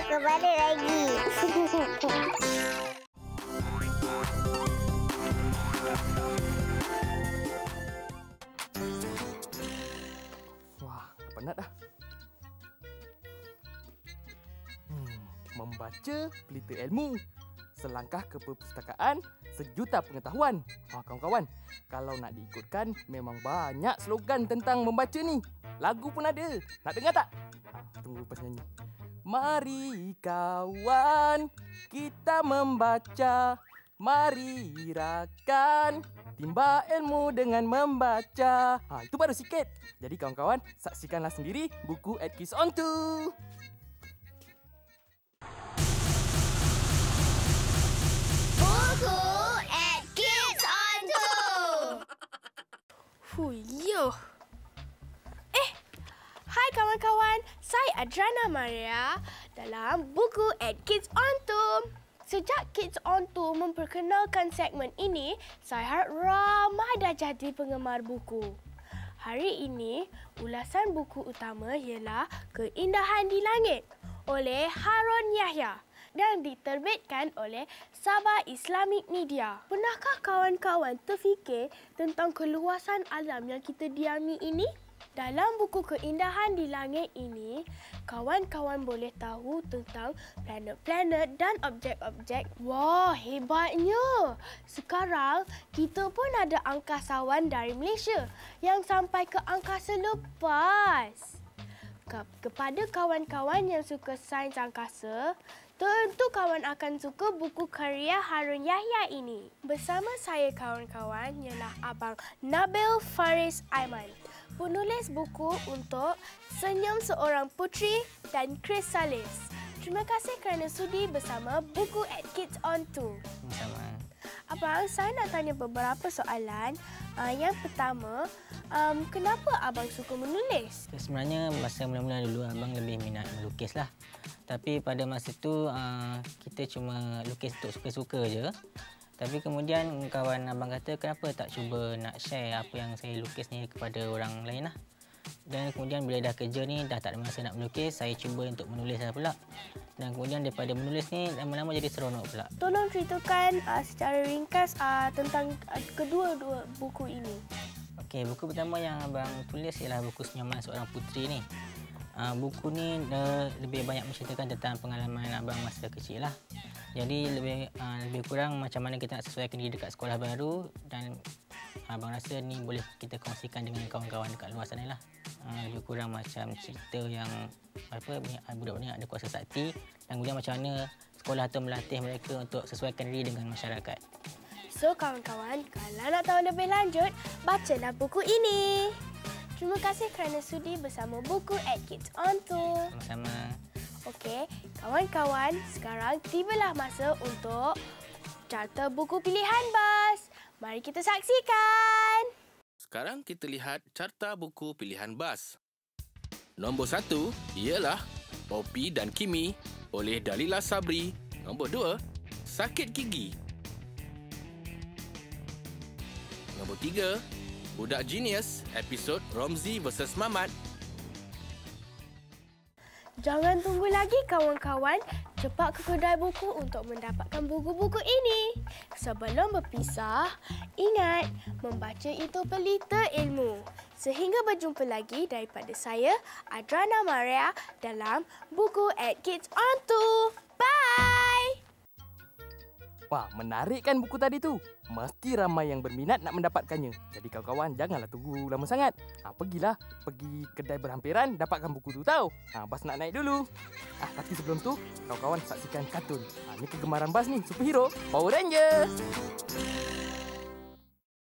Aku balik lagi. Wah, penat dah. Membaca pelita ilmu. Selangkah ke perpustakaan, sejuta pengetahuan. Kawan-kawan, kalau nak diikutkan, memang banyak slogan tentang membaca ni. Lagu pun ada. Nak dengar tak? Tunggu lepas nyanyi. Mari kawan, kita membaca. Mari rakan, timba ilmu dengan membaca. Itu baru sikit. Jadi kawan-kawan, saksikanlah sendiri buku at Kids On 2. Buku at Kids On 2. Huyuh. Hai kawan-kawan, saya Adrana Maria dalam buku at Kids On 2. Sejak Kids On 2 memperkenalkan segmen ini, saya harap ramai dah jadi penggemar buku. Hari ini, ulasan buku utama ialah Keindahan di Langit oleh Harun Yahya dan diterbitkan oleh Sabah Islamic Media. Pernahkah kawan-kawan terfikir tentang keluasan alam yang kita diami ini? Dalam buku Keindahan di Langit ini, kawan-kawan boleh tahu tentang planet-planet dan objek-objek. Wah, hebatnya! Sekarang, kita pun ada angkasawan dari Malaysia yang sampai ke angkasa lepas. Kepada kawan-kawan yang suka sains angkasa, tentu kawan akan suka buku karya Harun Yahya ini. Bersama saya kawan-kawan ialah Abang Nabil Faris Aiman, penulis buku untuk Senyum Seorang Puteri dan Chris Salis. Terima kasih kerana sudi bersama buku at Kids On 2. Sama. Abang, saya nak tanya beberapa soalan. Yang pertama, kenapa abang suka menulis? Sebenarnya masa mula-mula dulu abang lebih minat melukis lah. Tapi pada masa itu kita cuma lukis untuk suka-suka je. Tapi kemudian kawan abang kata kenapa tak cuba nak share apa yang saya lukis ni kepada orang lain lah. Dan kemudian bila dah kerja ni dah tak ada masa nak melukis, saya cuba untuk menulis lah pula. Dan kemudian daripada menulis ni lama-lama jadi seronok pula. Tolong ceritakan secara ringkas tentang kedua-dua buku ini. Okey, buku pertama yang abang tulis ialah buku Senyuman Seorang Puteri ni. Buku ni lebih banyak menceritakan tentang pengalaman abang masa kecil lah. Jadi lebih kurang macam mana kita nak sesuaikan diri dekat sekolah baru, dan abang rasa ni boleh kita kongsikan dengan kawan-kawan dekat luar sana lah. Lebih kurang macam cerita yang budak-budak ni ada kuasa sakti, dan kemudian macam mana sekolah tu melatih mereka untuk sesuaikan diri dengan masyarakat. So kawan-kawan, kalau nak tahu lebih lanjut, bacalah buku ini. Terima kasih kerana sudi bersama buku at Kids On 2. Sama-sama. Okey, kawan-kawan, sekarang tibalah masa untuk carta buku pilihan BAS. Mari kita saksikan. Sekarang kita lihat carta buku pilihan BAS. Nombor 1 ialah Poppy dan Kimi oleh Dalila Sabri. Nombor 2, Sakit Gigi. Nombor 3, Budak Genius, episod Romzi vs Mamat. Jangan tunggu lagi kawan-kawan, cepat ke kedai buku untuk mendapatkan buku-buku ini. Sebelum berpisah, ingat membaca itu pelita ilmu. Sehingga berjumpa lagi daripada saya, Adrana Maria, dalam buku at Kids On 2. Bye! Wah, menarik kan buku tadi tu? Mesti ramai yang berminat nak mendapatkannya. Jadi kawan-kawan, janganlah tunggu lama sangat. Pergi kedai berhampiran, dapatkan buku tu tau. Bas nak naik dulu. Tapi sebelum tu, kawan-kawan saksikan kartun. Ini kegemaran Bas ni, superhero, Power Ranger.